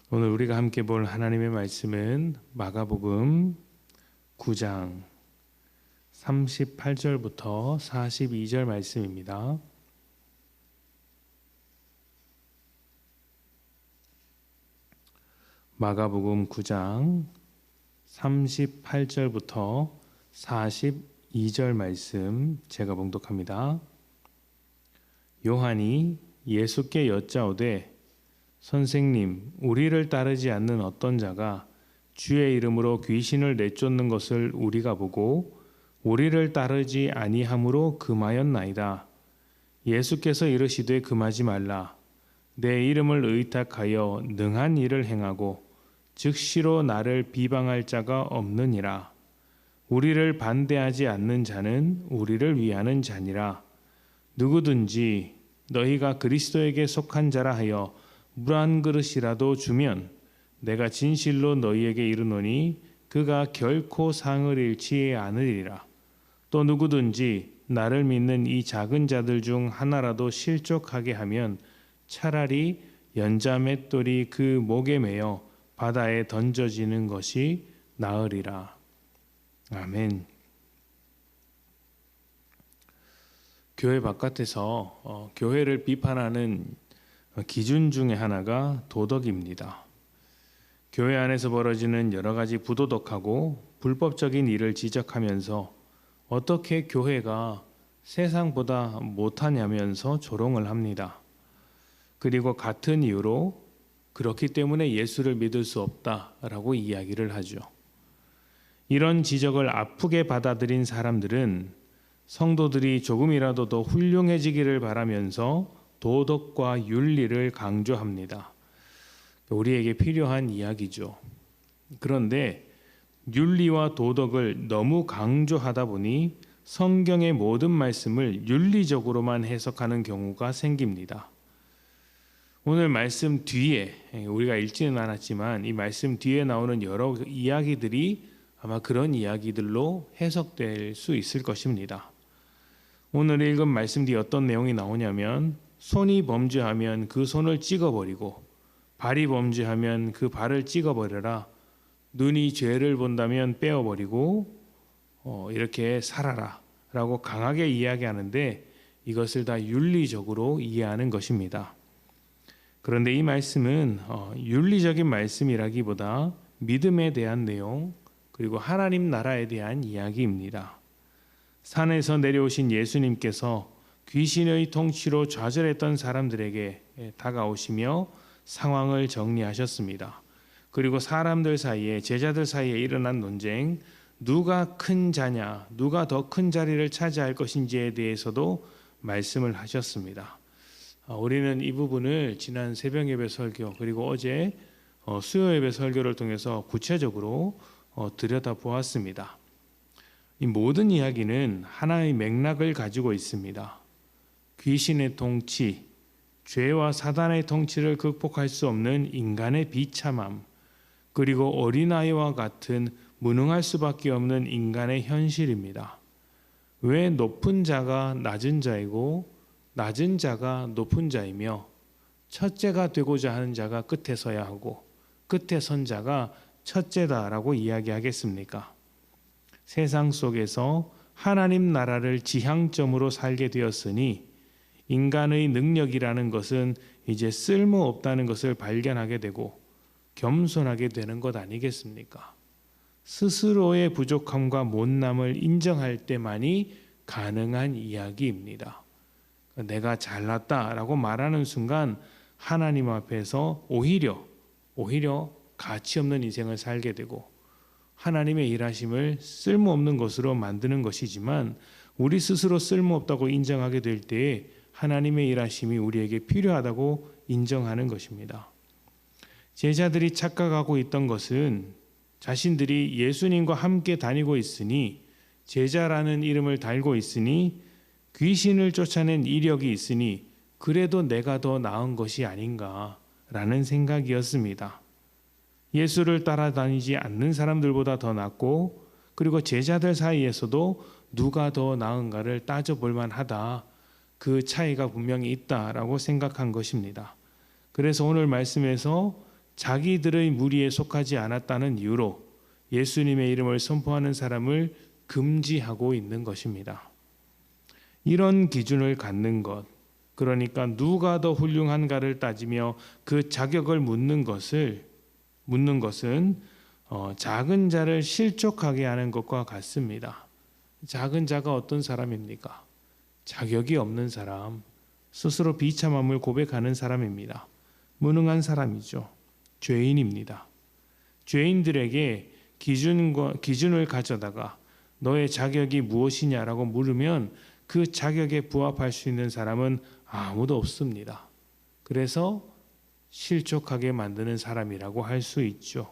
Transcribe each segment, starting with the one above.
오늘 우리가 함께 볼 하나님의 말씀은 마가복음 9장 38절부터 42절 말씀입니다. 마가복음 9장 38절부터 42절 말씀 제가 봉독합니다. 요한이 예수께 여짜오되 선생님, 우리를 따르지 않는 어떤 자가 주의 이름으로 귀신을 내쫓는 것을 우리가 보고 우리를 따르지 아니함으로 금하였나이다. 예수께서 이르시되 금하지 말라. 내 이름을 의탁하여 능한 일을 행하고 즉시로 나를 비방할 자가 없느니라. 우리를 반대하지 않는 자는 우리를 위하는 자니라. 누구든지 너희가 그리스도에게 속한 자라 하여 물 한 그릇이라도 주면 내가 진실로 너희에게 이르노니 그가 결코 상을 잃지 않으리라. 또 누구든지 나를 믿는 이 작은 자들 중 하나라도 실족하게 하면 차라리 연자 맷돌이 그 목에 매어 바다에 던져지는 것이 나으리라. 아멘. 교회 바깥에서 교회를 비판하는 기준 중에 하나가 도덕입니다. 교회 안에서 벌어지는 여러 가지 부도덕하고 불법적인 일을 지적하면서 어떻게 교회가 세상보다 못하냐면서 조롱을 합니다. 그리고 같은 이유로 그렇기 때문에 예수를 믿을 수 없다라고 이야기를 하죠. 이런 지적을 아프게 받아들인 사람들은 성도들이 조금이라도 더 훌륭해지기를 바라면서 도덕과 윤리를 강조합니다. 우리에게 필요한 이야기죠. 그런데 윤리와 도덕을 너무 강조하다 보니 성경의 모든 말씀을 윤리적으로만 해석하는 경우가 생깁니다. 오늘 말씀 뒤에 우리가 읽지는 않았지만 이 말씀 뒤에 나오는 여러 이야기들이 아마 그런 이야기들로 해석될 수 있을 것입니다. 오늘 읽은 말씀 뒤에 어떤 내용이 나오냐면 손이 범죄하면 그 손을 찍어버리고 발이 범죄하면 그 발을 찍어버려라. 눈이 죄를 본다면 빼어버리고 이렇게 살아라 라고 강하게 이야기하는데 이것을 다 윤리적으로 이해하는 것입니다. 그런데 이 말씀은 윤리적인 말씀이라기보다 믿음에 대한 내용 그리고 하나님 나라에 대한 이야기입니다. 산에서 내려오신 예수님께서 귀신의 통치로 좌절했던 사람들에게 다가오시며 상황을 정리하셨습니다. 그리고 사람들 사이에 제자들 사이에 일어난 논쟁, 누가 큰 자냐, 누가 더 큰 자리를 차지할 것인지에 대해서도 말씀을 하셨습니다. 우리는 이 부분을 지난 새벽 예배 설교 그리고 어제 수요 예배 설교를 통해서 구체적으로 들여다보았습니다. 이 모든 이야기는 하나의 맥락을 가지고 있습니다. 귀신의 통치, 죄와 사단의 통치를 극복할 수 없는 인간의 비참함, 그리고 어린아이와 같은 무능할 수밖에 없는 인간의 현실입니다. 왜 높은 자가 낮은 자이고 낮은 자가 높은 자이며 첫째가 되고자 하는 자가 끝에 서야 하고 끝에 선 자가 첫째다라고 이야기하겠습니까? 세상 속에서 하나님 나라를 지향점으로 살게 되었으니 인간의 능력이라는 것은 이제 쓸모없다는 것을 발견하게 되고 겸손하게 되는 것 아니겠습니까? 스스로의 부족함과 못남을 인정할 때만이 가능한 이야기입니다. 내가 잘났다라고 말하는 순간 하나님 앞에서 오히려 가치 없는 인생을 살게 되고 하나님의 일하심을 쓸모없는 것으로 만드는 것이지만 우리 스스로 쓸모없다고 인정하게 될 때에 하나님의 일하심이 우리에게 필요하다고 인정하는 것입니다. 제자들이 착각하고 있던 것은 자신들이 예수님과 함께 다니고 있으니 제자라는 이름을 달고 있으니 귀신을 쫓아낸 이력이 있으니 그래도 내가 더 나은 것이 아닌가라는 생각이었습니다. 예수를 따라다니지 않는 사람들보다 더 낫고 그리고 제자들 사이에서도 누가 더 나은가를 따져볼 만하다. 그 차이가 분명히 있다라고 생각한 것입니다. 그래서 오늘 말씀에서 자기들의 무리에 속하지 않았다는 이유로 예수님의 이름을 선포하는 사람을 금지하고 있는 것입니다. 이런 기준을 갖는 것, 그러니까 누가 더 훌륭한가를 따지며 그 자격을 묻는 것은 작은 자를 실족하게 하는 것과 같습니다. 작은 자가 어떤 사람입니까? 자격이 없는 사람, 스스로 비참함을 고백하는 사람입니다. 무능한 사람이죠. 죄인입니다. 죄인들에게 기준을 가져다가 너의 자격이 무엇이냐라고 물으면 그 자격에 부합할 수 있는 사람은 아무도 없습니다. 그래서 실족하게 만드는 사람이라고 할 수 있죠.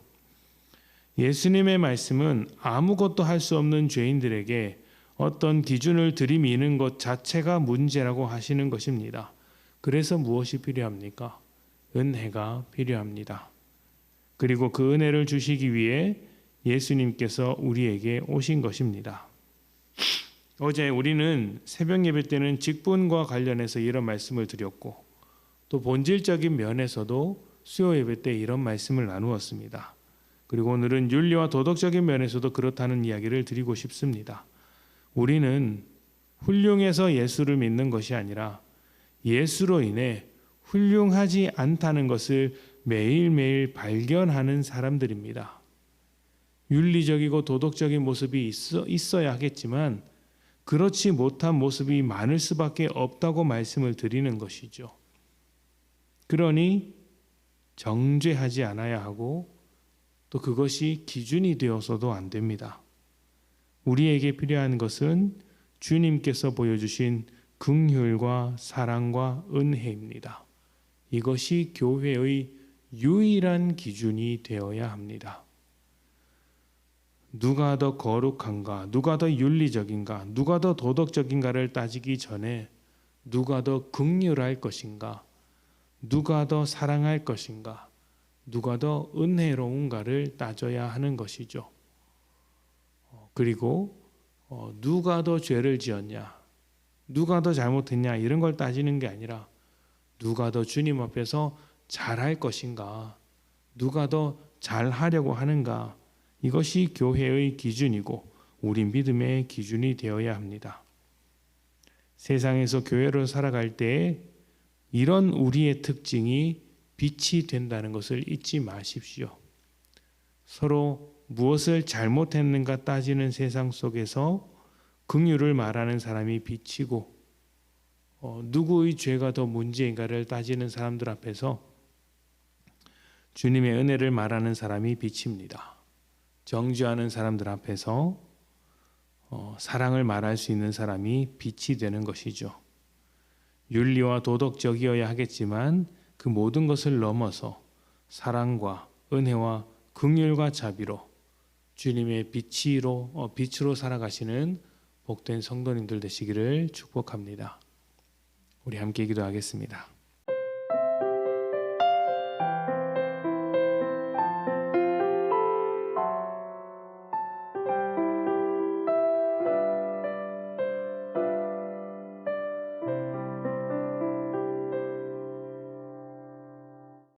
예수님의 말씀은 아무것도 할 수 없는 죄인들에게 어떤 기준을 들이미는 것 자체가 문제라고 하시는 것입니다. 그래서 무엇이 필요합니까? 은혜가 필요합니다. 그리고 그 은혜를 주시기 위해 예수님께서 우리에게 오신 것입니다. 어제 우리는 새벽 예배 때는 직분과 관련해서 이런 말씀을 드렸고 또 본질적인 면에서도 수요 예배 때 이런 말씀을 나누었습니다. 그리고 오늘은 윤리와 도덕적인 면에서도 그렇다는 이야기를 드리고 싶습니다. 우리는 훌륭해서 예수를 믿는 것이 아니라 예수로 인해 훌륭하지 않다는 것을 매일매일 발견하는 사람들입니다. 윤리적이고 도덕적인 모습이 있어야 하겠지만 그렇지 못한 모습이 많을 수밖에 없다고 말씀을 드리는 것이죠. 그러니 정죄하지 않아야 하고 또 그것이 기준이 되어서도 안 됩니다. 우리에게 필요한 것은 주님께서 보여주신 긍휼과 사랑과 은혜입니다. 이것이 교회의 유일한 기준이 되어야 합니다. 누가 더 거룩한가, 누가 더 윤리적인가, 누가 더 도덕적인가를 따지기 전에 누가 더 긍휼할 것인가, 누가 더 사랑할 것인가, 누가 더 은혜로운가를 따져야 하는 것이죠. 그리고 누가 더 죄를 지었냐, 누가 더 잘못했냐 이런 걸 따지는 게 아니라 누가 더 주님 앞에서 잘할 것인가, 누가 더 잘하려고 하는가, 이것이 교회의 기준이고 우리 믿음의 기준이 되어야 합니다. 세상에서 교회로 살아갈 때 이런 우리의 특징이 빛이 된다는 것을 잊지 마십시오. 서로 무엇을 잘못했는가 따지는 세상 속에서 긍휼을 말하는 사람이 빛이고 누구의 죄가 더 문제인가를 따지는 사람들 앞에서 주님의 은혜를 말하는 사람이 빛입니다. 정죄하는 사람들 앞에서 사랑을 말할 수 있는 사람이 빛이 되는 것이죠. 윤리와 도덕적이어야 하겠지만 그 모든 것을 넘어서 사랑과 은혜와 긍휼과 자비로 주님의 빛으로 살아가시는 복된 성도님들 되시기를 축복합니다. 우리 함께 기도하겠습니다.